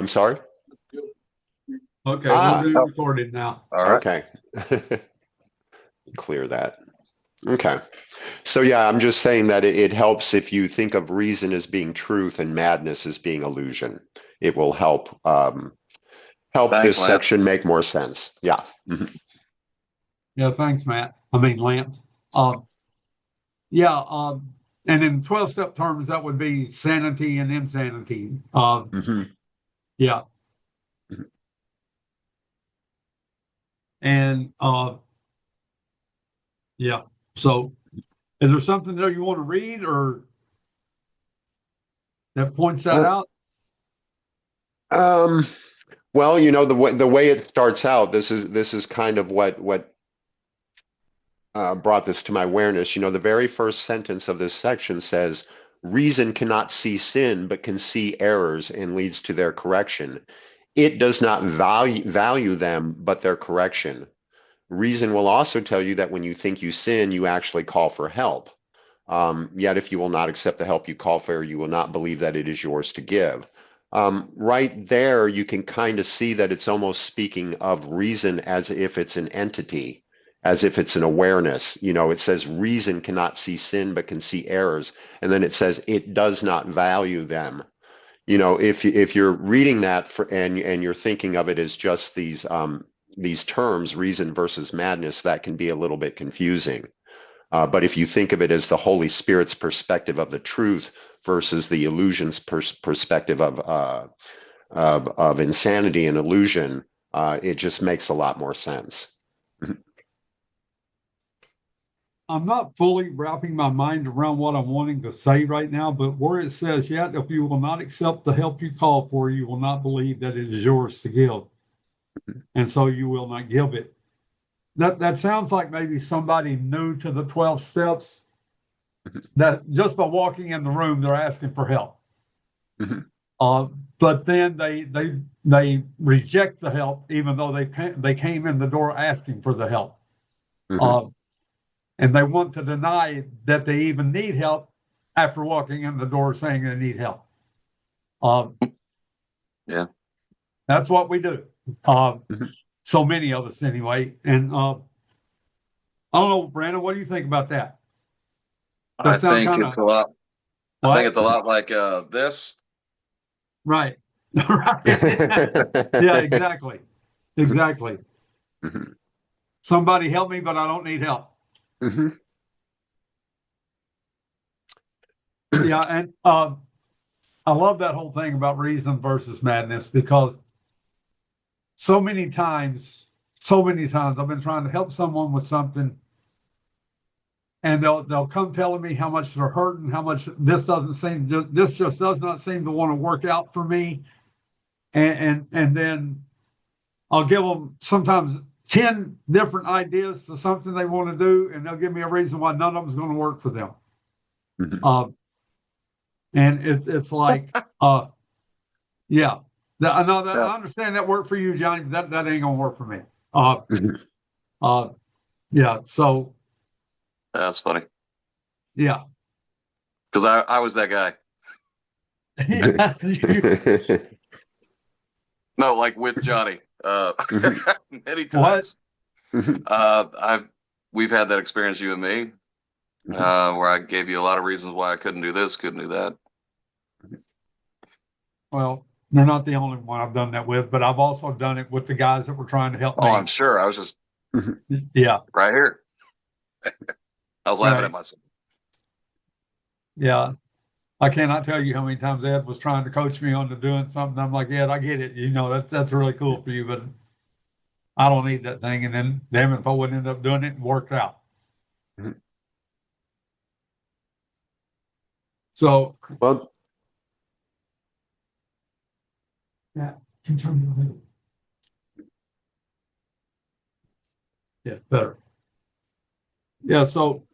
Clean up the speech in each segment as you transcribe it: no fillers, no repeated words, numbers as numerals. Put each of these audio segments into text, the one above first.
I'm sorry. Okay, we're Ah, being Oh, recorded now. all right. okay. Clear that. Okay. So yeah, I'm just saying that it helps if you think of reason as being truth and madness as being illusion. It will help Thanks, this Lance. section make more sense. Yeah. Mhm. Yeah, thanks, Matt. I mean, Lance. Uh, yeah, and in 12-step terms, that would be sanity and insanity. Mhm. Yeah, and yeah. So, is there something there you want to read or that points that Uh, out? um, well, the way it starts out, this is kind of what brought this to my awareness. The very first sentence of this section says, "Reason cannot see sin, but can see errors and leads to their correction. It does not value them, but their correction. Reason will also tell you that when you think you sin, you actually call for help. Yet if you will not accept the help you call for, you will not believe that it is yours to give." Right there, you can kind of see that it's almost speaking of reason as if it's an entity, as if it's an awareness. It says reason cannot see sin, but can see errors. And then it says it does not value them. If you're reading that and you're thinking of it as just these terms, reason versus madness, that can be a little bit confusing. But if you think of it as the Holy Spirit's perspective of the truth versus the illusion's perspective of insanity and illusion, it just makes a lot more sense. I'm not fully wrapping my mind around what I'm wanting to say right now, but where it says, "Yet if you will not accept the help you call for, you will not believe that it is yours to give, and so you will not give it." That sounds like maybe somebody new to the 12 steps that just by walking in the room, they're asking for help. Uh, but then they reject the help, even though they came in the door asking for the help, uh, and they want to deny that they even need help after walking in the door saying they need help. Uh, Yeah. that's what we do. So many of us, anyway. And I don't know, Brandon, what do you think about that? I That sound think kind it's of a lot. I think what? it's a lot like this. Right. Right. Yeah, exactly. Exactly. Somebody help me, but I don't need help. Yeah, and I love that whole thing about reason versus madness because so many times I've been trying to help someone with something, and they'll come telling me how much they're hurting, how much this just does not seem to want to work out for me, and then I'll give them sometimes 10 different ideas to something they want to do, and they'll give me a reason why none of them is going to work for them. Uh, and it's like, yeah, I know that Yeah. I understand that worked for you, Johnny, but that ain't gonna work for me. Uh, uh, yeah. So That's funny yeah, because I was that guy. yeah. No, like with Johnny, many What? times. I've we've had that experience, you and me, where I gave you a lot of reasons why I couldn't do this, couldn't do that. Well, they're not the only one I've done that with, but I've also done it with the guys that were trying to help Oh, I'm me. sure. I was just Yeah. right here. I was laughing at Right. myself. Yeah. I cannot tell you how many times Ed was trying to coach me on to doing something. I'm like, Ed, I get it. That's really cool for you, but I don't need that thing. And then, damn it, if I would end up doing it, and worked out. So, Well, yeah, yeah, better. Yeah. So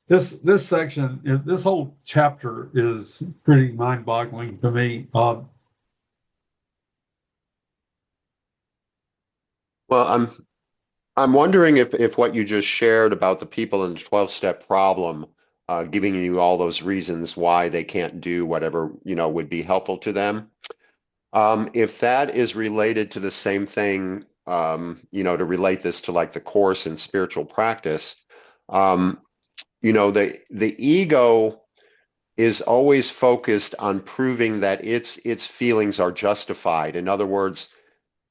this section, this whole chapter is pretty mind-boggling to me. well, I'm wondering if what you just shared about the people in the 12-step problem, giving you all those reasons why they can't do whatever, would be helpful to them. If that is related to the same thing, to relate this to like the course in spiritual practice, um, the ego is always focused on proving that its feelings are justified. In other words,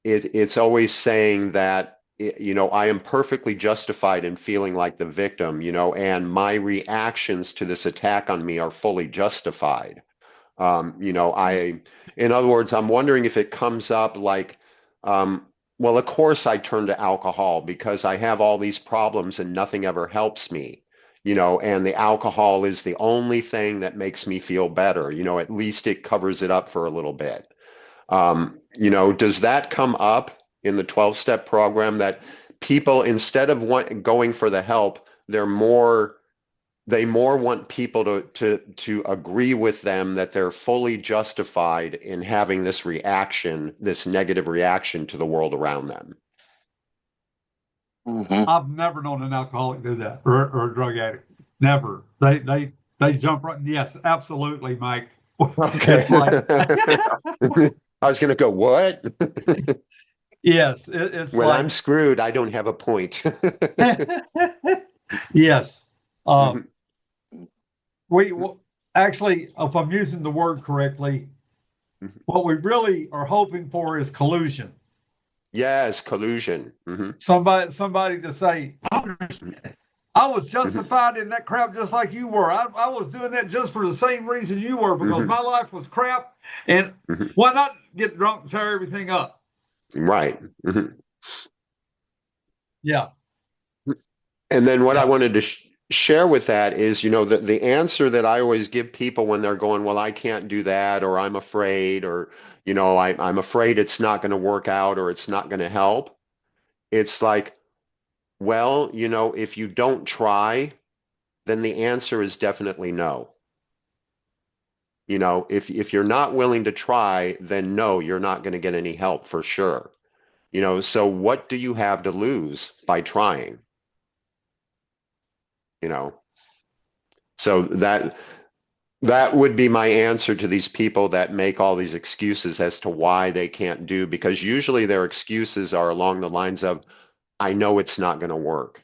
it's always saying that I am perfectly justified in feeling like the victim, and my reactions to this attack on me are fully justified. In other words, I'm wondering if it comes up like, um, well, of course I turn to alcohol because I have all these problems and nothing ever helps me, and the alcohol is the only thing that makes me feel better. At least it covers it up for a little bit. Does that come up in the 12-step program that people, instead of going for the help, they more want people to agree with them that they're fully justified in having this reaction, this negative reaction to the world around them. Mm-hmm. I've never known an alcoholic do that, or a drug addict. Never. They jump right. Yes, absolutely, Mike. Okay. It's like I was going to go, what? yes, it's When like I'm screwed, I don't have a point. yes. Mhm, We actually, if I'm using the word correctly, mhm. what we really are hoping for is collusion. Yes, collusion. Hmm. Somebody to say, I was justified in that crap just like you were. I was doing that just for the same reason you were because Hmm. my life was crap. And Hmm. why not get drunk and tear everything up? Right. Hmm. Yeah, And then what I yeah. wanted to share with that is, the answer that I always give people when they're going, well, I can't do that, or I'm afraid, or, I'm afraid it's not going to work out or it's not going to help. It's like, well, if you don't try, then the answer is definitely no. If you're not willing to try, then no, you're not going to get any help for sure. So what do you have to lose by trying? You know, so that would be my answer to these people that make all these excuses as to why they can't do, because usually their excuses are along the lines of, I know it's not going to work.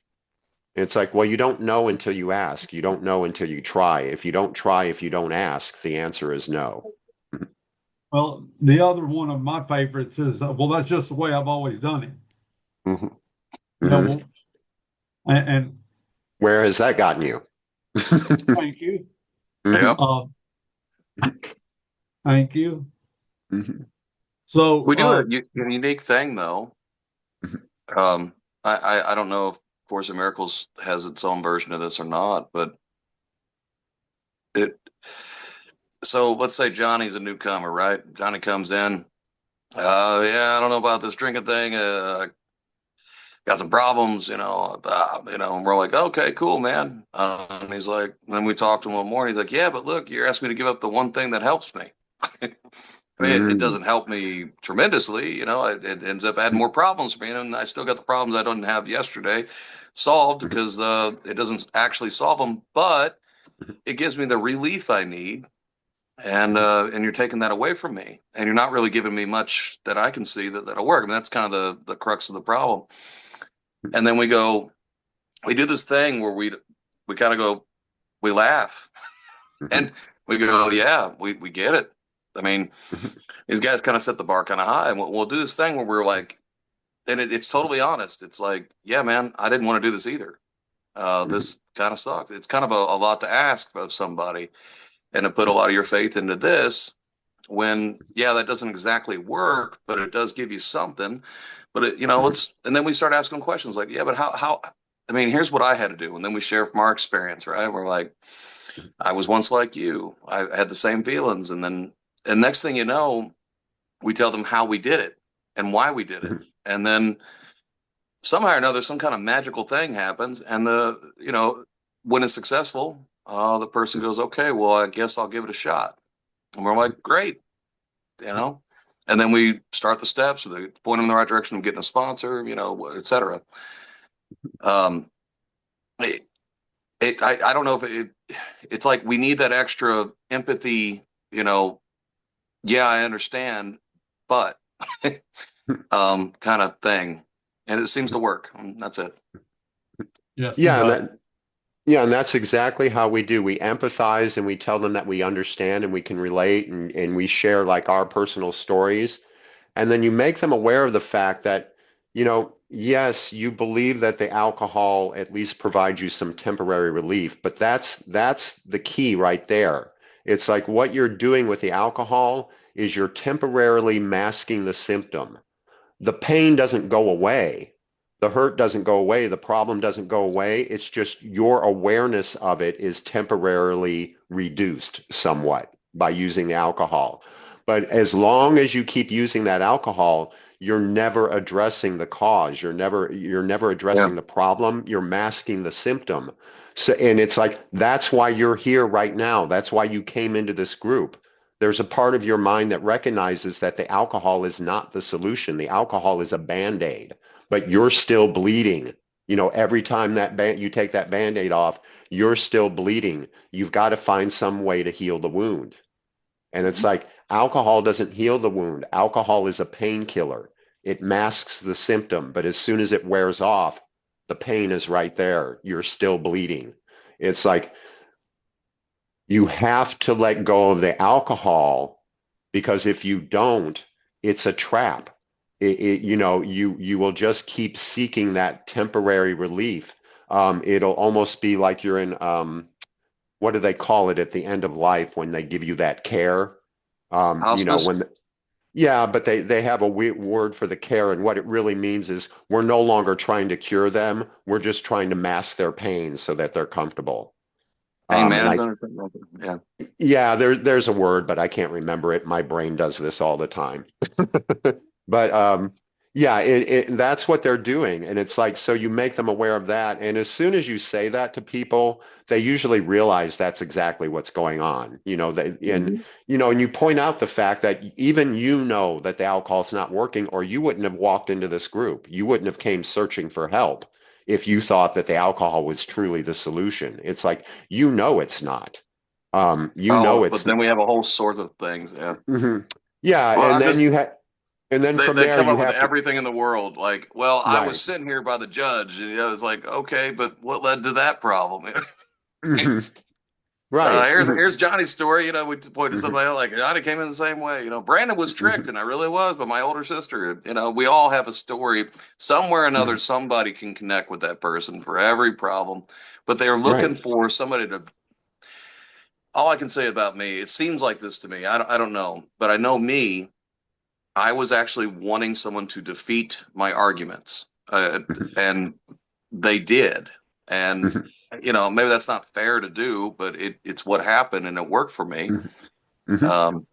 And it's like, well, you don't know until you ask. You don't know until you try. If you don't try, if you don't ask, the answer is no. Well, the other one of my favorites is, well, that's just the way I've always done it. Hmm. You know, Hmm. well, and Where has that gotten you? thank you. Yep. Uh, thank you. Hmm. So, We do a unique thing though. Um, I don't know if Course in Miracles has its own version of this or not, but it. So let's say Johnny's a newcomer, right? Johnny comes in. Yeah, I don't know about this drinking thing. Got some problems, and we're like, okay, cool, man. And he's like, then we talked to him one morning. He's like, yeah, but look, you're asking me to give up the one thing that helps me. I mean, it Hmm. doesn't help me tremendously, it ends up adding more problems for me, and I still got the problems I didn't have yesterday solved because it doesn't actually solve them, but it gives me the relief I need, and you're taking that away from me, and you're not really giving me much that I can see that'll work. I mean, that's kind of the crux of the problem. And then we do this thing where we kind of go, we laugh, and we go, yeah, we get it. I mean, these guys kind of set the bar kind of high, and we'll do this thing where we're like, and it's totally honest. It's like, yeah, man, I didn't want to do this either. This kind of sucks. It's kind of a lot to ask of somebody, and to put a lot of your faith into this when, yeah, that doesn't exactly work, but it does give you something. But and then we start asking questions like, yeah, but how, I mean, here's what I had to do. And then we share from our experience, right? We're like, I was once like you. I had the same feelings. And next thing you know, we tell them how we did it and why we did it. And then somehow or another, some kind of magical thing happens. And when it's successful, the person goes, okay, well, I guess I'll give it a shot. And we're like, great, you know? And then we start the steps, they point them in the right direction of getting a sponsor, et cetera. Um, it, I don't know if it's like we need that extra empathy, yeah, I understand, but kind of thing. And it seems to work. That's it. Yes, it Yeah, and does. that yeah, and that's exactly how we do. We empathize and we tell them that we understand and we can relate and we share like our personal stories. And then you make them aware of the fact that, yes, you believe that the alcohol at least provides you some temporary relief, but that's the key right there. It's like what you're doing with the alcohol is you're temporarily masking the symptom. The pain doesn't go away. The hurt doesn't go away. The problem doesn't go away. It's just your awareness of it is temporarily reduced somewhat by using the alcohol. But as long as you keep using that alcohol, you're never addressing the cause. You're never Yeah. addressing the problem. You're masking the symptom. So, and it's like that's why you're here right now. That's why you came into this group. There's a part of your mind that recognizes that the alcohol is not the solution. The alcohol is a band-aid, but you're still bleeding. Every time you take that band-aid off, you're still bleeding. You've got to find some way to heal the wound. And it's like alcohol doesn't heal the wound. Alcohol is a painkiller. It masks the symptom, but as soon as it wears off, the pain is right there. You're still bleeding. It's like you have to let go of the alcohol because if you don't, it's a trap. You will just keep seeking that temporary relief. It'll almost be like you're in what do they call it at the end of life when they give you that care? Hospice. Yeah, but they have a weird word for the care, and what it really means is we're no longer trying to cure them. We're just trying to mask their pain so that they're comfortable. Pain And I management or something like that. Yeah. Yeah, there's a word, but I can't remember it. My brain does this all the time. But yeah, that's what they're doing. And it's like, so you make them aware of that. And as soon as you say that to people, they usually realize that's exactly what's going on. Mhm. And you point out the fact that even that the alcohol's not working, or you wouldn't have walked into this group. You wouldn't have came searching for help if you thought that the alcohol was truly the solution. It's like, it's not. Oh, but It's then we have a whole sort of things. Yeah. mhm. Yeah, Well, and I'm then just they, from they there come you up with have to everything in the world. Like, well, I was right. sitting here by the judge, and it's like, okay, but what led to that problem? Mhm. Right. Here's Johnny's story. We point to Mhm. somebody else, like Johnny came in the same way. Brandon was tricked, Mhm. and I really was, but my older sister. We all have a story somewhere or another. Mhm. Somebody can connect with that person for every problem, but they're looking Right. for somebody to. All I can say about me, it seems like this to me. I don't know, but I know me. I was actually wanting someone to defeat my arguments, Mhm. and they did. And Mhm. maybe that's not fair to do, but it's what happened, and it worked for me. Mhm. Mhm. Um,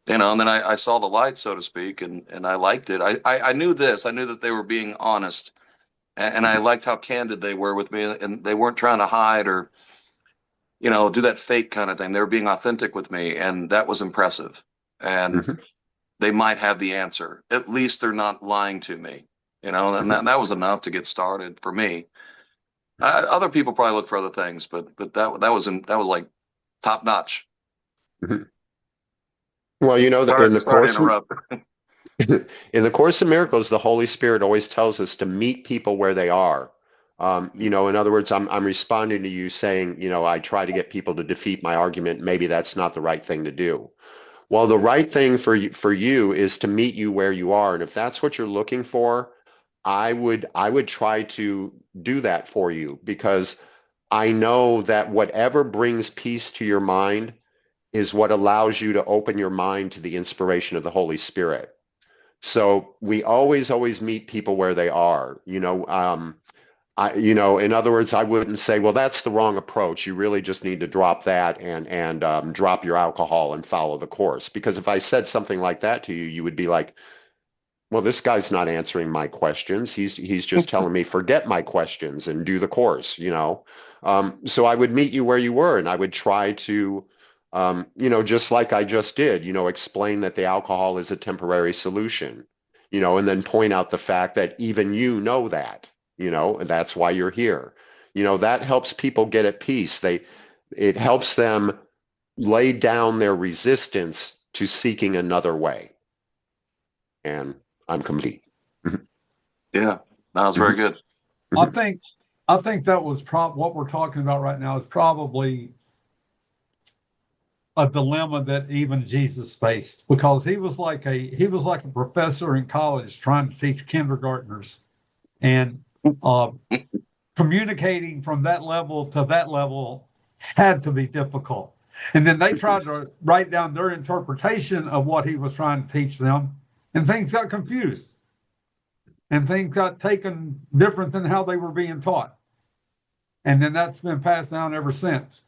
and then I saw the light, so to speak, and I liked it. I knew this. I knew that they were being honest, and I liked how candid they were with me, and they weren't trying to hide or do that fake kind of thing. They were being authentic with me, and that was impressive. And Mhm. they might have the answer. At least they're not lying to me, and Mhm. that was enough to get started for me. Other people probably look for other things, but that was like top notch. Mhm. Well, that Sorry, sorry to interrupt. in the Course of Miracles, the Holy Spirit always tells us to meet people where they are. In other words, I'm responding to you saying, I try to get people to defeat my argument. Maybe that's not the right thing to do. Well, the right thing for you is to meet you where you are, and if that's what you're looking for, I would try to do that for you because I know that whatever brings peace to your mind is what allows you to open your mind to the inspiration of the Holy Spirit. So we always meet people where they are. In other words, I wouldn't say, well, that's the wrong approach. You really just need to drop that and drop your alcohol and follow the course. Because if I said something like that to you, you would be like, well, this guy's not answering my questions. He's just telling me forget my questions and do the course. So I would meet you where you were, and I would try to, just like I just did, explain that the alcohol is a temporary solution, and then point out the fact that even you know that, and that's why you're here. That helps people get at peace. It helps them lay down their resistance to seeking another way. And I'm complete. Yeah, that was very good. I think that was what we're talking about right now is probably a dilemma that even Jesus faced, because he was like a professor in college trying to teach kindergartners, and communicating from that level to that level had to be difficult. And then they tried to write down their interpretation of what he was trying to teach them, and things got confused, and things got taken different than how they were being taught. And then that's been passed down ever since.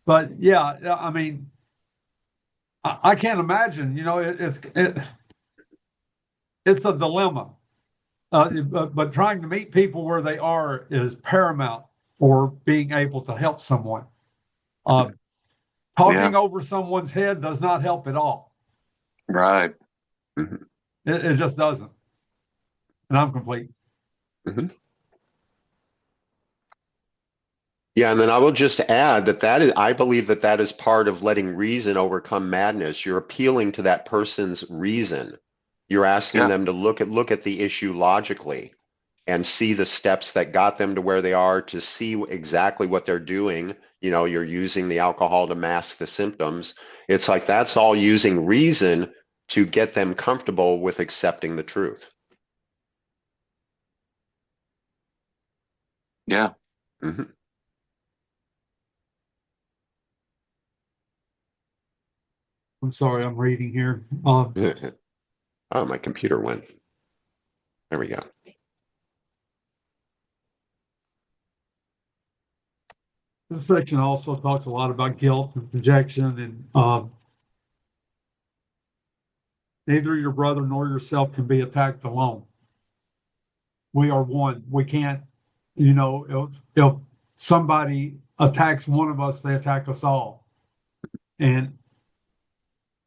But yeah, I mean, I can't imagine. It's a dilemma. But trying to meet people where they are is paramount for being able to help someone. Uh, Talking over someone's head does not help at all. Right. It just doesn't. And I'm complete. Yeah, and then I will just add I believe that is part of letting reason overcome madness. You're appealing to that person's reason. You're asking them to look at the issue logically and see the steps that got them to where they are, to see exactly what they're doing. You're using the alcohol to mask the symptoms. It's like that's all using reason to get them comfortable with accepting the truth. Yeah. I'm sorry, I'm reading here. Oh, my computer went. There we go. This section also talks a lot about guilt and projection, and neither your brother nor yourself can be attacked alone. We are one. We can't, if somebody attacks one of us, they attack us all.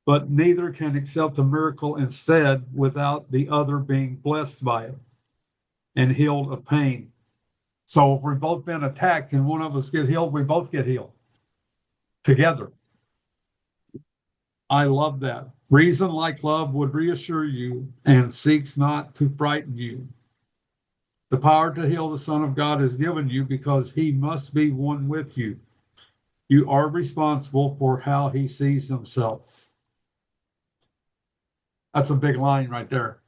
But neither can accept a miracle instead without the other being blessed by it and healed of pain. So if we've both been attacked and one of us get healed, we both get healed together. I love that. Reason, like love, would reassure you and seeks not to frighten you. The power to heal the Son of God is given you because he must be one with you. You are responsible for how he sees himself. That's a big line right there.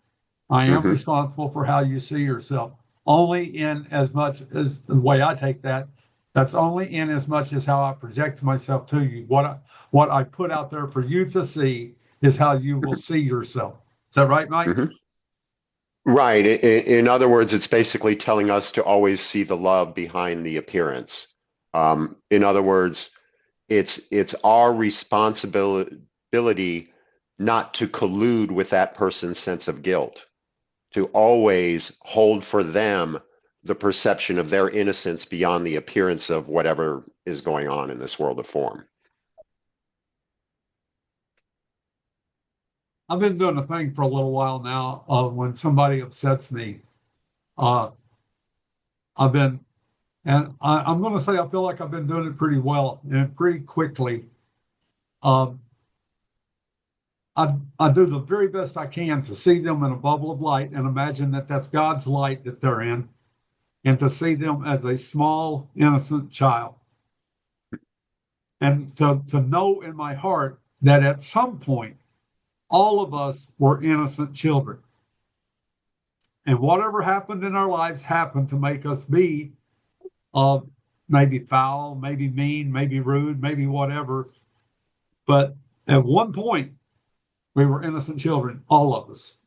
I am responsible for how you see yourself. Only in as much as the way I take that, that's only in as much as how I project myself to you. What I put out there for you to see is how you will see yourself. Is that right, Mike? Right. In other words, it's basically telling us to always see the love behind the appearance. In other words, it's our responsibility not to collude with that person's sense of guilt, to always hold for them the perception of their innocence beyond the appearance of whatever is going on in this world of form. I've been doing a thing for a little while now. When somebody upsets me, I've been, and I'm going to say I feel like I've been doing it pretty well and pretty quickly. I do the very best I can to see them in a bubble of light and imagine that that's God's light that they're in, and to see them as a small, innocent child. And to know in my heart that at some point, all of us were innocent children. And whatever happened in our lives happened to make us be maybe foul, maybe mean, maybe rude, maybe whatever. But at one point, we were innocent children, all of us.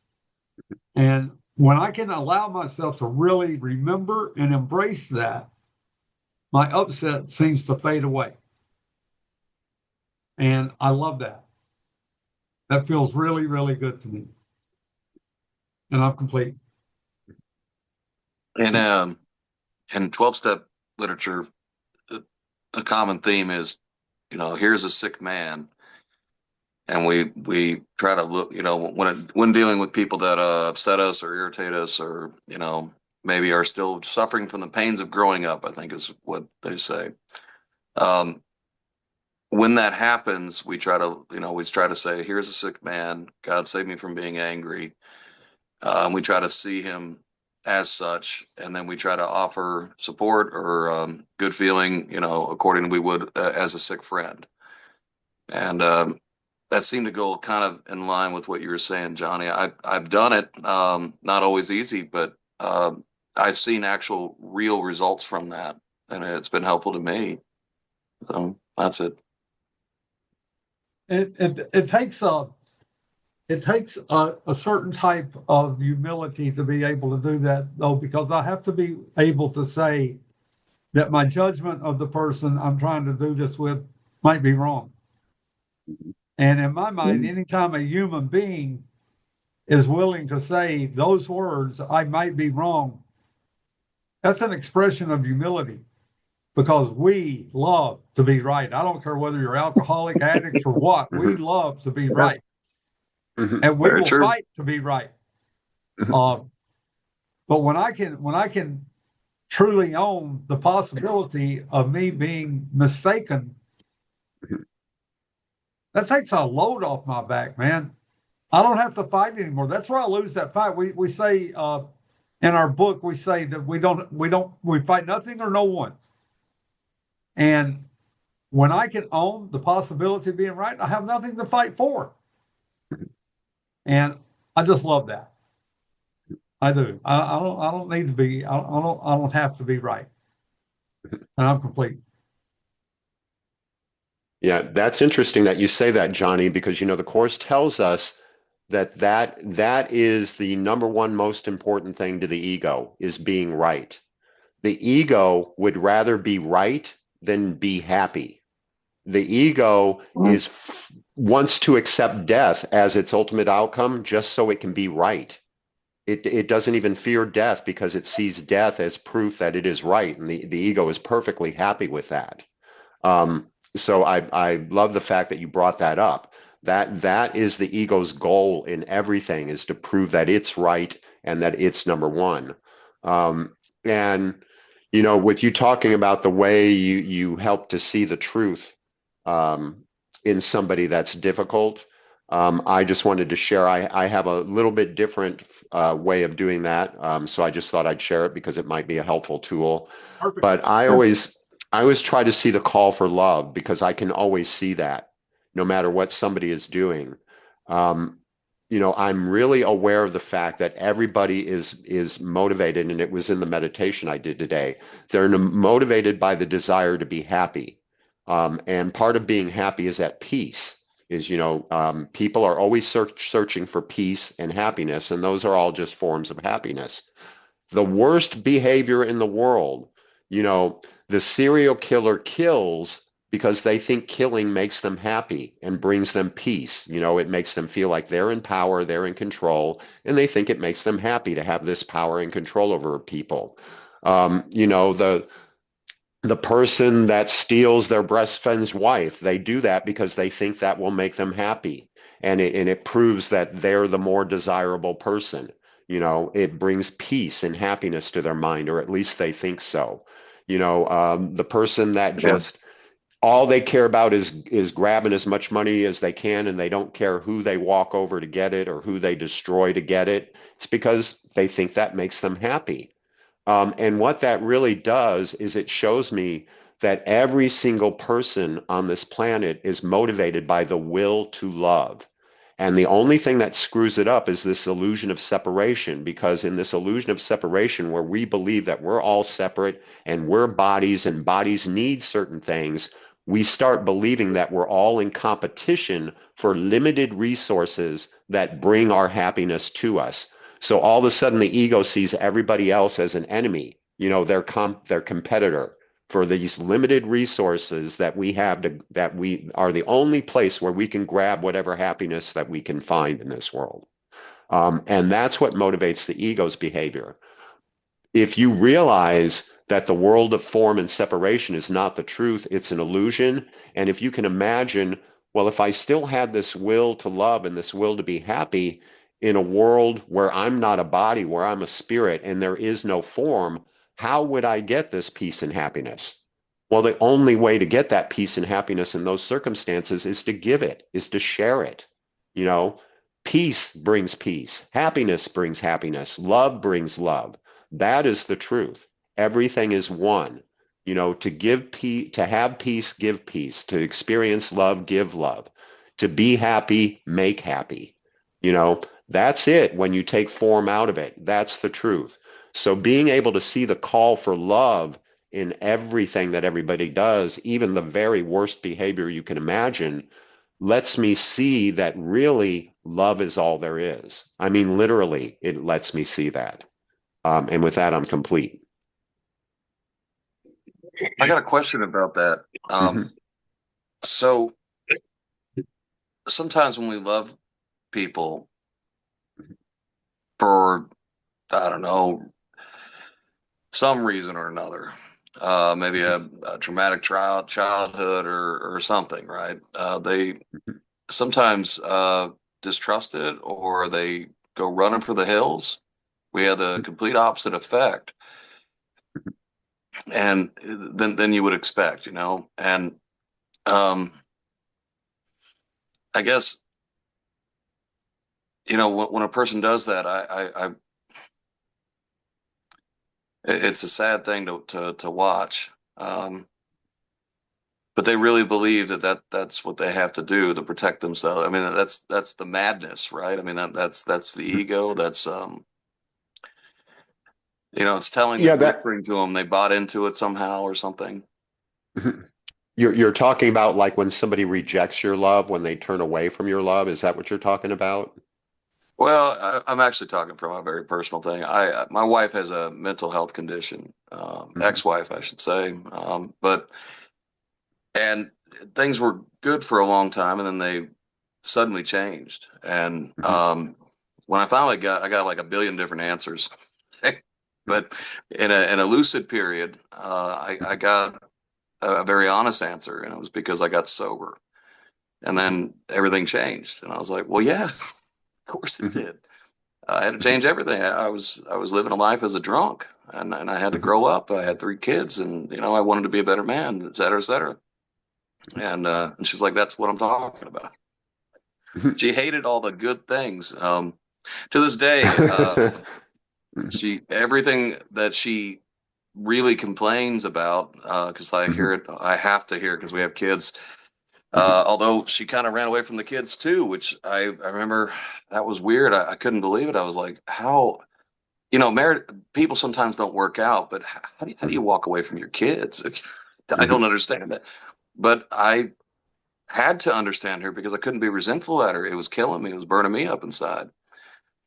And when I can allow myself to really remember and embrace that, my upset seems to fade away. And I love that. That feels really, really good to me. And I'm complete. And in 12-step literature, a common theme is, here's a sick man. And we try to look, when dealing with people that upset us or irritate us, or, maybe are still suffering from the pains of growing up, I think is what they say. when that happens, we try to, we try to say, here's a sick man. God save me from being angry. We try to see him as such, and then we try to offer support or good feeling, according to we would as a sick friend. And that seemed to go kind of in line with what you were saying, Johnny. I've done it, not always easy, but I've seen actual real results from that, and it's been helpful to me. So that's it. It takes a certain type of humility to be able to do that, though, because I have to be able to say that my judgment of the person I'm trying to do this with might be wrong. And in my mind, anytime a human being is willing to say those words, I might be wrong, that's an expression of humility, because we love to be right. I don't care whether you're alcoholic, addict, or what, we love to be right. And we Very will true. fight to be right. But when I can truly own the possibility of me being mistaken, that takes a load off my back, man. I don't have to fight anymore. That's where I lose that fight. We say in our book, we say that we fight nothing or no one. And when I can own the possibility of being right, I have nothing to fight for. And I just love that. I do. I don't need to be. I don't have to be right. And I'm complete. Yeah, that's interesting that you say that, Johnny, because the Course tells us that is the number one most important thing to the ego, is being right. The ego would rather be right than be happy. The ego wants to accept death as its ultimate outcome just so it can be right. It doesn't even fear death because it sees death as proof that it is right, and the ego is perfectly happy with that. So I love the fact that you brought that up. That is the ego's goal in everything, is to prove that it's right and that it's number one. And with you talking about the way you help to see the truth in somebody that's difficult, I just wanted to share. I have a little bit different way of doing that, so I just thought I'd share it because it might be a helpful tool. Perfect. But I always try to see the call for love, because I can always see that no matter what somebody is doing. I'm really aware of the fact that everybody is motivated, and it was in the meditation I did today. They're motivated by the desire to be happy. And part of being happy is at peace. People are always searching for peace and happiness, and those are all just forms of happiness. The worst behavior in the world, the serial killer kills because they think killing makes them happy and brings them peace. It makes them feel like they're in power, they're in control, and they think it makes them happy to have this power and control over people. The person that steals their best friend's wife, they do that because they think that will make them happy. And it proves that they're the more desirable person. It brings peace and happiness to their mind, or at least they think so. The person that just all they care about is grabbing as much money as they can, and they don't care who they walk over to get it or who they destroy to get it. It's because they think that makes them happy. And what that really does is it shows me that every single person on this planet is motivated by the will to love. And the only thing that screws it up is this illusion of separation, because in this illusion of separation, where we believe that we're all separate and we're bodies and bodies need certain things, we start believing that we're all in competition for limited resources that bring our happiness to us. So all of a sudden, the ego sees everybody else as an enemy, their competitor for these limited resources that we have, that we are the only place where we can grab whatever happiness that we can find in this world. And that's what motivates the ego's behavior. If you realize that the world of form and separation is not the truth, it's an illusion. And if you can imagine, well, if I still had this will to love and this will to be happy in a world where I'm not a body, where I'm a spirit and there is no form, how would I get this peace and happiness? Well, the only way to get that peace and happiness in those circumstances is to give it, is to share it. You know, peace brings peace, happiness brings happiness, love brings love. That is the truth. Everything is one. You know, to give peace, to have peace, give peace, to experience love, give love, to be happy, make happy. You know, that's it. When you take form out of it, that's the truth. So being able to see the call for love in everything that everybody does, even the very worst behavior you can imagine, lets me see that really love is all there is. I mean, literally, it lets me see that. And with that, I'm complete. I got a question about that. Mhm. So sometimes when we love people for, I don't know, some reason or another, maybe a traumatic childhood or something, right? They sometimes distrust it or they go running for the hills. We have the complete opposite effect, and then you would expect, you know. And um, I guess you know when a person does that, it's a sad thing to watch. But they really believe that's what they have to do to protect themselves. I mean, that's the madness, right? I mean, that's the ego. That's you know, it's telling Yeah, them, that whispering to them, they bought into it somehow or something. you're talking about like when somebody rejects your love, when they turn away from your love. Is that what you're talking about? Well, I'm actually talking from a very personal thing. My wife has a mental health condition, Mhm. ex-wife, I should say, but and things were good for a long time, and then they suddenly changed. And Mhm. when I got like a billion different answers, but in a lucid period, I got a very honest answer, and it was because I got sober, and then everything changed, and I was like, well, yeah, of course it Mhm. did. I had to change everything. I was living a life as a drunk, and I had to Mhm. grow up. I had three kids, and you know I wanted to be a better man, et cetera, et cetera. And she's like, "That's what I'm talking about." Mhm. She hated all the good things. To this day, Mhm. she everything that she really complains about because I hear Mhm. it. I have to hear it because we have kids. Mhm. Although she kind of ran away from the kids too, which I remember that was weird. I couldn't believe it. I was like, how you know, married people sometimes don't work out, but how do you walk away from your kids? I Mhm. don't understand that. But I had to understand her because I couldn't be resentful at her. It was killing me. It was burning me up inside.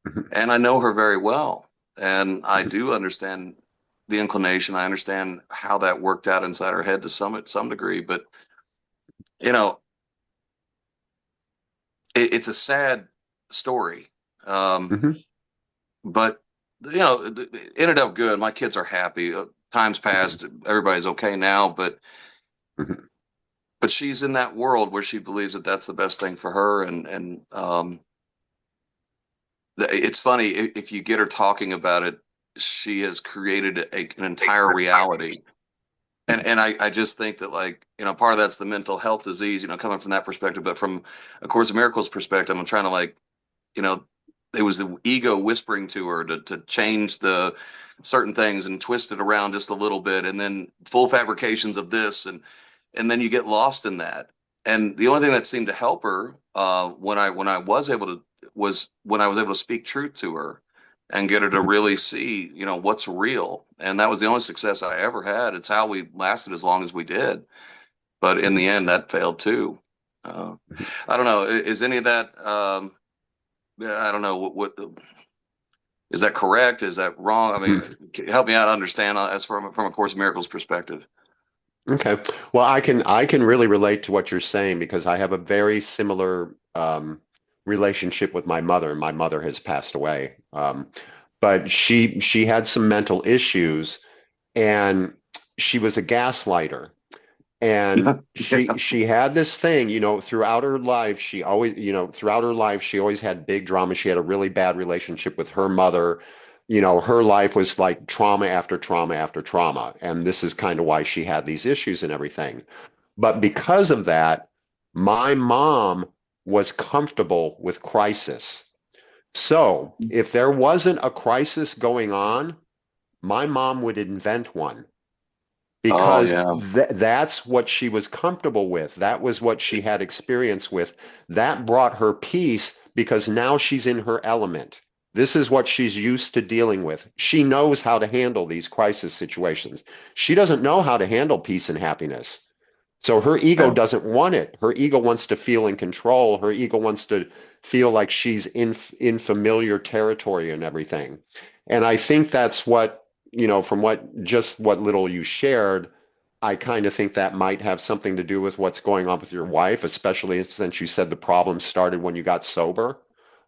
Mhm. And I know her very well. And I Mhm. do understand the inclination. I understand how that worked out inside her head to some degree. But, you know, it's a sad story. Um, Mhm. but, you know, it ended up good. My kids are happy. Time's passed. Everybody's okay now. Mhm. But she's in that world where she believes that that's the best thing for her. And it's funny if you get her talking about it, she has created an entire reality. And I just think that like, you know, part of that's the mental health disease, you know, coming from that perspective. But from A Course of Miracles perspective, I'm trying to like, you know, it was the ego whispering to her to change the certain things and twist it around just a little bit, and then full fabrications of this, and then you get lost in that. And the only thing that seemed to help her when I was able to was when I was able to speak truth to her and get her to Mhm. really see, you know, what's real. And that was the only success I ever had. It's how we lasted as long as we did. But in the Mhm. end, that failed too. Uh, Mhm. I don't know. Is any of that? I don't know. What is that correct? Is that wrong? I Mhm. mean, help me out understand as from a Course of Miracles perspective. Okay. Well, I can really relate to what you're saying because I have a very similar relationship with my mother. My mother has passed away, but she had some mental issues, and she was a gaslighter. And she had this thing, throughout her life, throughout her life, she always had big drama. She had a really bad relationship with her mother. her life was like trauma after trauma after trauma. And this is kind of why she had these issues and everything. But because of that, my mom was comfortable with crisis. So if there wasn't a crisis going on, my mom would invent one Oh because yeah. that's what she was comfortable with. That was what she had experience with. That brought her peace because now she's in her element. This is what she's used to dealing with. She knows how to handle these crisis situations. She doesn't know how to handle peace and happiness. So her ego Yeah. doesn't want it. Her ego wants to feel in control. Her ego wants to feel like she's in familiar territory and everything. And I think that's what, from what little you shared, I kind of think that might have something to do with what's going on with your wife, especially since you said the problem started when you got sober.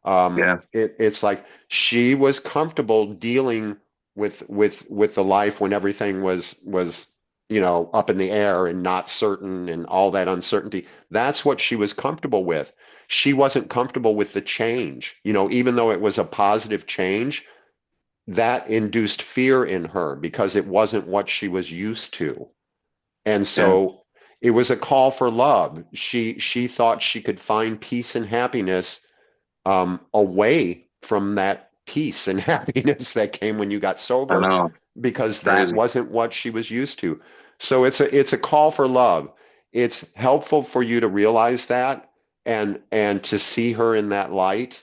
Yeah. It's like she was comfortable dealing with the life when everything was up in the air and not certain and all that uncertainty. That's what she was comfortable with. She wasn't comfortable with the change. Even though it was a positive change, that induced fear in her because it wasn't what she was used to. And Yeah. so it was a call for love. She thought she could find peace and happiness away from that peace and happiness that came when you got I sober, know. because that Crazy. wasn't what she was used to. So it's a call for love. It's helpful for you to realize that and to see her in that light,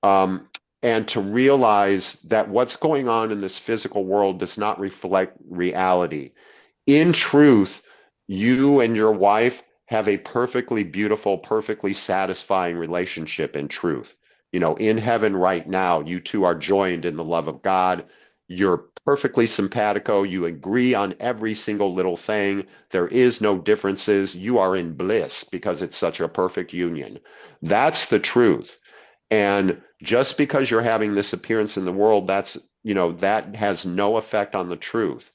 um, and to realize that what's going on in this physical world does not reflect reality. In truth, you and your wife have a perfectly beautiful, perfectly satisfying relationship in truth. In heaven right now, you two are joined in the love of God. You're perfectly simpatico. You agree on every single little thing. There is no differences. You are in bliss because it's such a perfect union. That's the truth. And just because you're having this appearance in the world, that has no effect on the truth.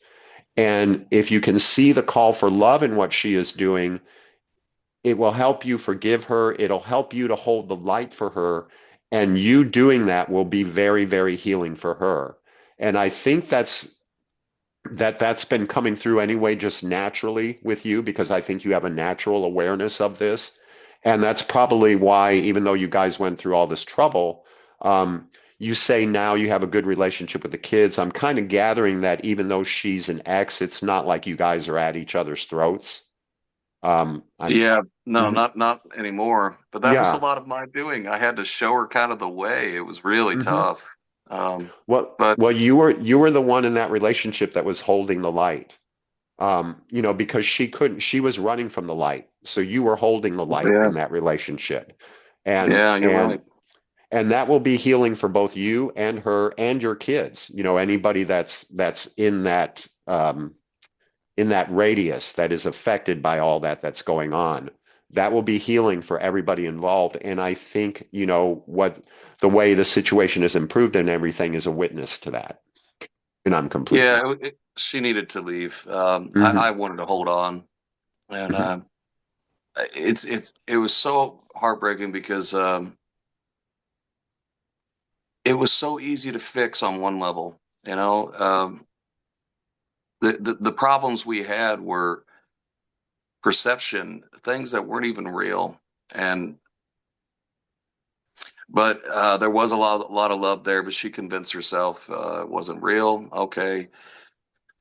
And if you can see the call for love in what she is doing, it will help you forgive her. It'll help you to hold the light for her. And you doing that will be very, very healing for her. And I think that's been coming through anyway, just naturally with you, because I think you have a natural awareness of this. And that's probably why, even though you guys went through all this trouble, you say now you have a good relationship with the kids. I'm kind of gathering that even though she's an ex, it's not like you guys are at each other's throats. I'm, Yeah. No, mhm, not anymore. But that was a yeah. lot of my doing. I had to show her kind of the way. It was really Hmm. tough. Well, But well, you were the one in that relationship that was holding the light. Because she couldn't, she was running from the light. So you were holding the light yeah, in that relationship. And yeah, you're and right. and that will be healing for both you and her and your kids. Anybody that's in that radius that is affected by all that's going on. That will be healing for everybody involved. And I think, what the way the situation is improved and everything is a witness to that. And I'm complete Yeah, now. she needed to leave. I Hmm. wanted to hold on, and Hmm. it was so heartbreaking because it was so easy to fix on one level. You know, the problems we had were perception, things that weren't even real, and but there was a lot of love there. But she convinced herself it wasn't real. Okay,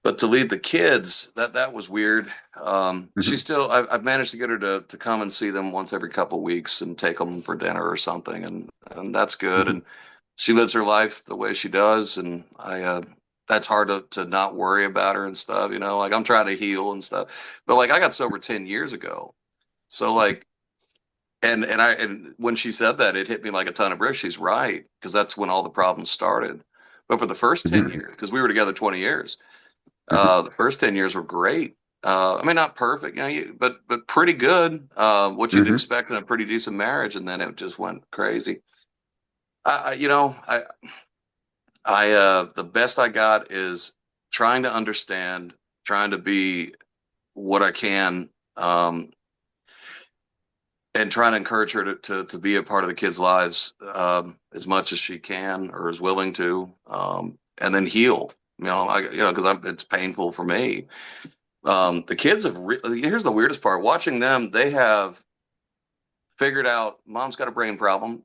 but to leave the kids, that was weird. She Hmm. still, I've managed to get her to come and see them once every couple of weeks and take them for dinner or something, and that's good. Hmm. And she lives her life the way she does, and that's hard to not worry about her and stuff. Like I'm trying to heal and stuff, but like I got sober 10 years ago, so like. And when she said that, it hit me like a ton of bricks. She's right, because that's when all the problems started. But for the first 10 Hmm. years, because we were together 20 years, Hmm. the first 10 years were great. I mean, not perfect, but pretty good. What you'd Hmm. expect in a pretty decent marriage, and then it just went crazy. I you know, the best I got is trying to understand, trying to be what I can, and trying to encourage her to be a part of the kids' lives as much as she can or is willing to. and then heal. Because it's painful for me. The kids have. Here's the weirdest part: watching them, they have figured out mom's got a brain problem.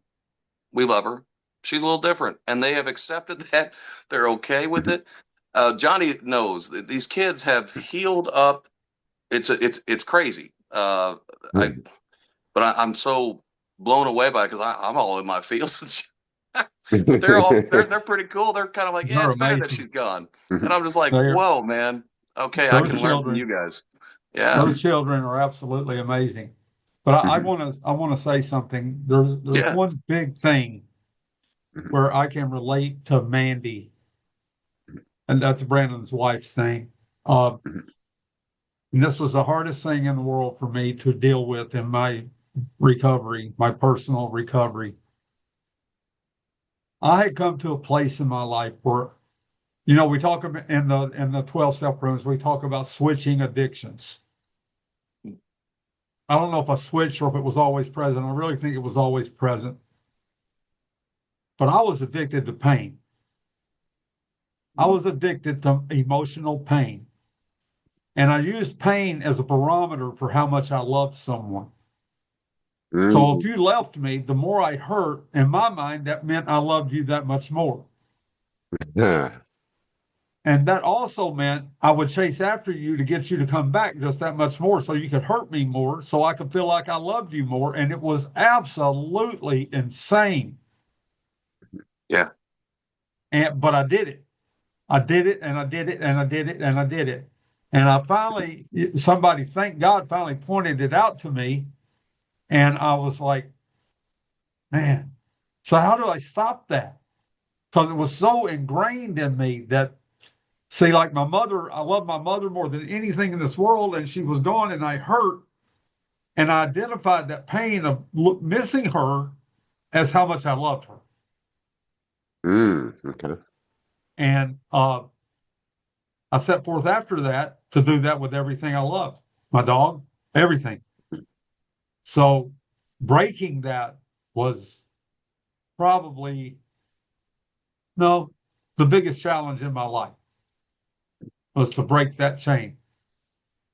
We love her. She's a little different, and they have accepted that. They're okay with it. Johnny knows that these kids have healed up. It's crazy. I'm so blown away by it because I'm all in my feels. But they're pretty cool. They're kind of like, yeah, They're it's better that amazing. she's gone. And I'm just like, They're, whoa, man. Okay, I those can learn from you children, guys. Yeah. those children are absolutely amazing. But I want to say something. There's Yeah. one big thing where I can relate to Mandy, and that's Brandon's wife's thing. And this was the hardest thing in the world for me to deal with in my recovery, my personal recovery. I had come to a place in my life where, we talk about in the 12-step rooms, we talk about switching addictions. I don't know if I switched or if it was always present. I really think it was always present. But I was addicted to pain. I was addicted to emotional pain. And I used pain as a barometer for how much I loved someone. So if you left me, the more I hurt, in my mind, that meant I loved you that much more. Yeah. And that also meant I would chase after you to get you to come back just that much more so you could hurt me more, so I could feel like I loved you more. And it was absolutely insane. Yeah. But I did it. I did it and I did it and I did it and I did it. And I finally, somebody, thank God, finally pointed it out to me. And I was like, man, so how do I stop that? Because it was so ingrained in me that, see, like my mother, I love my mother more than anything in this world, and she was gone, and I hurt, and I identified that pain of missing her as how much I loved her. Okay. And I set forth after that to do that with everything I loved, my dog, everything. So breaking that was probably, no, the biggest challenge in my life was to break that chain.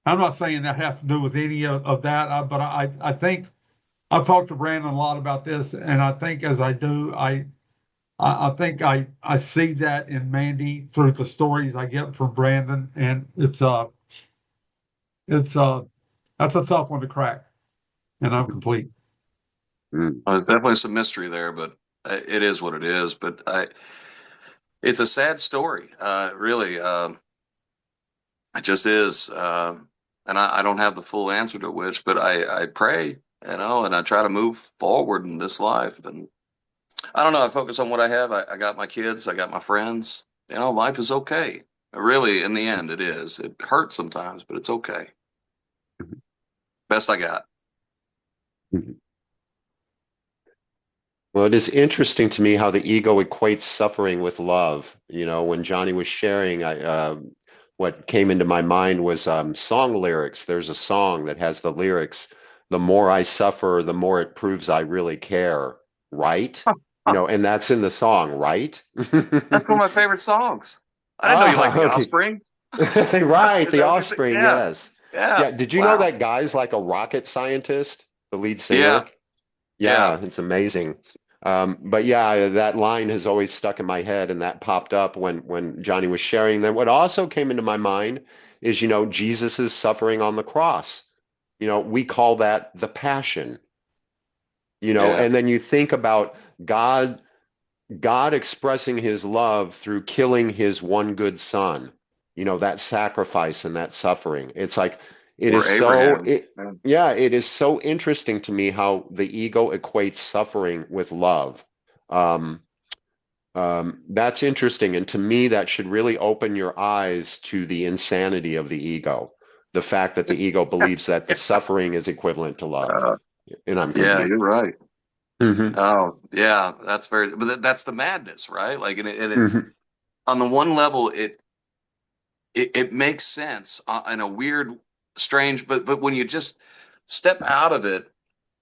I'm not saying that has to do with any of that, but I think I've talked to Brandon a lot about this, and I think as I do, I think I see that in Mandy through the stories I get from Brandon, and it's that's a tough one to crack, and I'm complete. There's definitely some mystery there, but it is what it is. But it's a sad story, really. It just is. And I don't have the full answer to which, but I pray, and I try to move forward in this life. And I don't know. I focus on what I have. I got my kids. I got my friends. Life is okay. Really, in the end, it is. It hurts sometimes, but it's okay. Best I got. Well, it is interesting to me how the ego equates suffering with love. When Johnny was sharing, what came into my mind was song lyrics. There's a song that has the lyrics, "The more I suffer, the more it proves I really care." Right? And that's in the song, right? That's one of my favorite songs. I didn't know you liked The Okay. Offspring. Right, Is The that what you're saying? Offspring, Yeah. yes. Yeah. Yeah, did you know Wow. that guy's like a rocket scientist, the lead Yeah. singer? Yeah. Yeah, it's amazing. But yeah, that line has always stuck in my head, and that popped up when Johnny was sharing. Then what also came into my mind is, Jesus is suffering on the cross. We call that the passion. Yeah. And then you think about God expressing his love through killing his one good son, that sacrifice and that suffering. It's like, it Or is so, Abraham. Yeah. yeah, it is so interesting to me how the ego equates suffering with love. Um, that's interesting. And to me, that should really open your eyes to the insanity of the ego. The fact that the ego believes that the suffering is equivalent to love. Uh, And I'm yeah, complete. you're right. Hmm. Oh, yeah, but that's the madness, right? Like, and it Hmm. on the one level, it makes sense in a weird, strange, but when you just step out of it,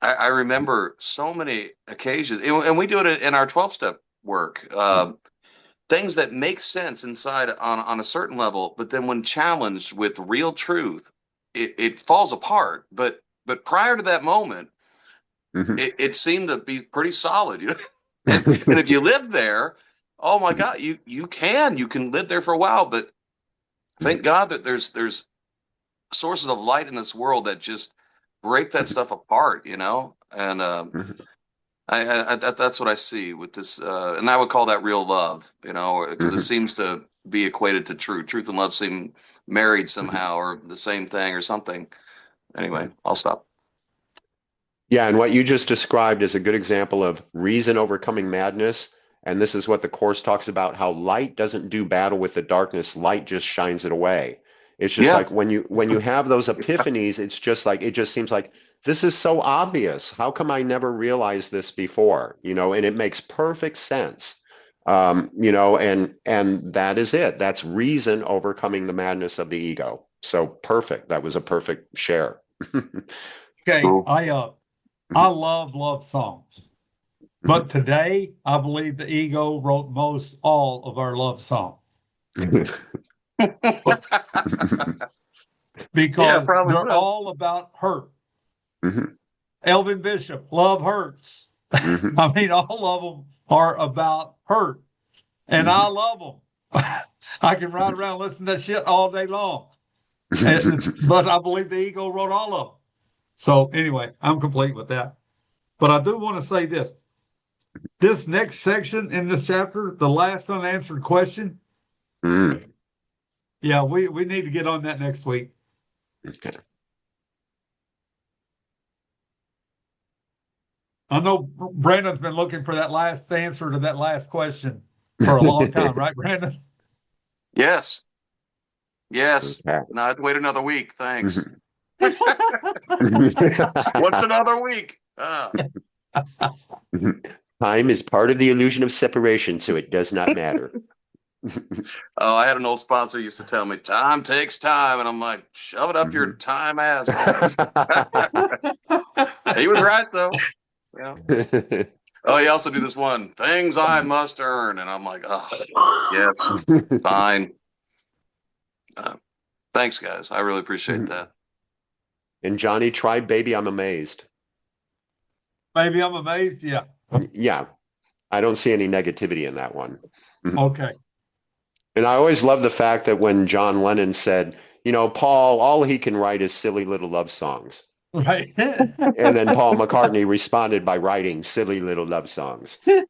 I remember so many occasions, and we do it in our 12-step work. things that make sense inside on a certain level, but then when challenged with real truth, it falls apart. But prior to that moment, it seemed to be pretty solid, you know. And if you live there, oh my God, you can live there for a while. But thank God that there's sources of light in this world that just break that stuff apart, you know. And that's what I see with this, and I would call that real love, you know, because it seems to be equated to truth. Truth and love seem married somehow, or the same thing, or something. Anyway, I'll stop. Yeah, and what you just described is a good example of reason overcoming madness. And this is what the Course talks about, how light doesn't do battle with the darkness, light just shines it away. It's just Yeah. like when you have those epiphanies, it's just like it just seems like this is so obvious. How come I never realized this before? You know, and it makes perfect sense. You know, and that is it. That's reason overcoming the madness of the ego. So perfect. That was a perfect share. Okay, Cool. I love love songs. But today, I believe the ego wrote most all of our love songs because probably they're so. all about hurt. Mhm. Elvin Bishop, Love Hurts. Mhm. I mean, all of them are about hurt, and I love them. I can ride around listening to that shit all day long. But I believe the ego wrote all of them. So anyway, I'm complete with that. But I do want to say this. This next section in this chapter, the last unanswered question, Mm. yeah, we need to get on that next week. Okay. I know Brandon's been looking for that last answer to that last question for a long time, right, Brandon? Yes. Yes. Okay. No, I have to wait another week. Thanks. Mhm. What's another week? Time is part of the illusion of separation, so it does not matter. Oh, I had an old sponsor who used to tell me, time takes time. And I'm like, shove it up your time ass, man. He was right, though. Yeah. Oh, he also do this one, things I must earn. And I'm like, oh, yes, fine. Thanks, guys. I really appreciate that. And Johnny, try Baby, I'm Amazed. Maybe I'm amazed. Yeah. Yeah, I don't see any negativity in that one. Okay. And I always love the fact that when John Lennon said, you know, Paul, all he can write is silly little love songs. Right. And then Paul McCartney responded by writing silly little love songs. They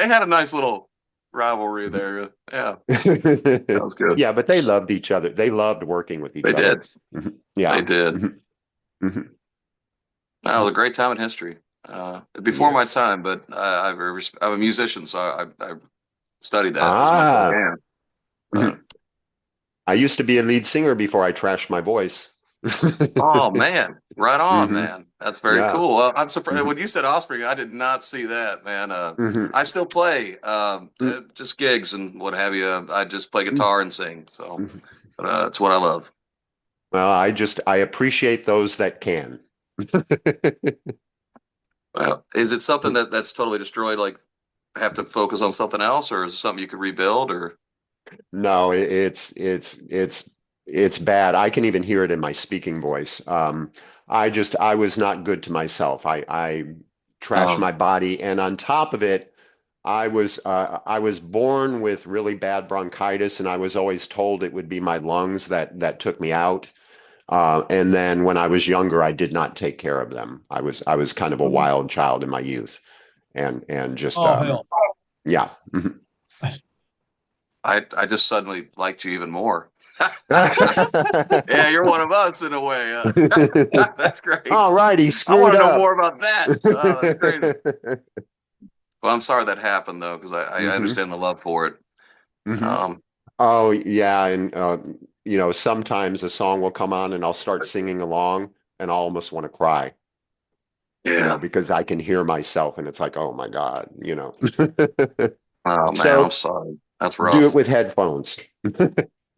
had a nice little rivalry there. Yeah, that was good. Yeah, but they loved each other. They loved working with each They other. did. Yeah. They did. Mhm. That was a great time in history. Before my Yes. time, but I'm a musician, so I studied that as much as I Ah, can. But, I used to be a lead singer before I trashed my voice. oh man, right on, Mhm. man. That's very Yeah. cool. Well, I'm surprised Mhm. when you said offspring. I did not see that, man. Mhm. I still play, just gigs and what have you. I just play guitar and sing, so Mhm. it's what I love. Well, I appreciate those that can. Well, is it something that's totally destroyed? Like, have to focus on something else, or is it something you could rebuild? Or No, it's bad. I can even hear it in my speaking voice. I was not good to myself. I trashed my body, and on top of it, I was born with really bad bronchitis, and I was always told it would be my lungs that took me out. And then when I was younger, I did not take care of them. I was kind of a wild child in my youth, and just Oh, hell. yeah. Mhm. I just suddenly liked you even more. Yeah, you're one of us in a way. That's great. All right, he I want screwed to know up. more about that. Oh, that's crazy. Well, I'm sorry that happened though, because I Mhm. understand the love for it. Mhm. Oh yeah, and you know, sometimes a song will come on and I'll start singing along and I'll almost want to cry, you know, Yeah. because I can hear myself and it's like, oh my God, you know. Oh man, I'm So sorry. That's do it rough. with headphones Yeah,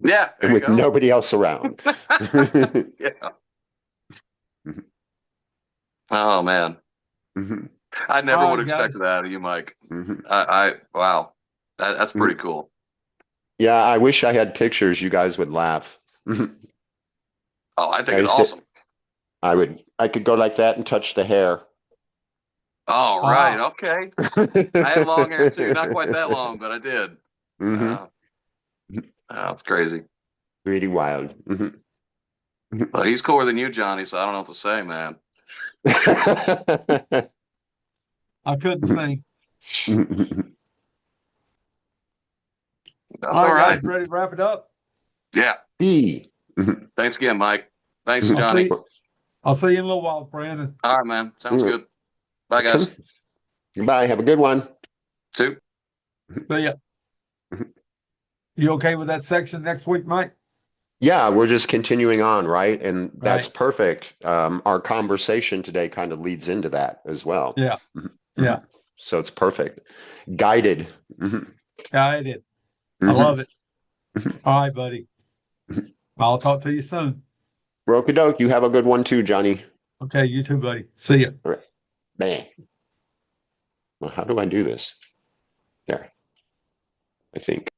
there and you with go. nobody else around. Yeah. Oh man. Mhm. I never All would right, guys. expect that out of you, Mike. Mhm. Wow, that's pretty cool. Yeah, I wish I had pictures. You guys would laugh. Mhm. Oh, I think I it's used to, awesome. I could go like that and touch the hair. All right, okay. I had long hair too, not quite that long, but I did. Hmm. That's crazy. Really wild. Mhm. Well, he's cooler than you, Johnny, so I don't know what to say, man. I couldn't sing. That's All all right, right. guys, ready to wrap it up? Yeah. E. Thanks again, Mike. Thanks, Mhm. Johnny. I'll see you in a little while, Brandon. All right, man. Sounds good. Bye, guys. Goodbye. Have a good one. Two. See ya. You okay with that section next week, Mike? Yeah, we're just continuing on, right? And that's Right. perfect. Our conversation today kind of leads into that as well. Yeah. Mhm. Yeah. So it's perfect. Guided. Mhm. Yeah, I did. I Mhm. love it. All right, buddy. I'll talk to you soon. Rokidoke, you have a good one too, Johnny. Okay, you too, buddy. See ya. All right. Bang. Well, how do I do this? There, I think.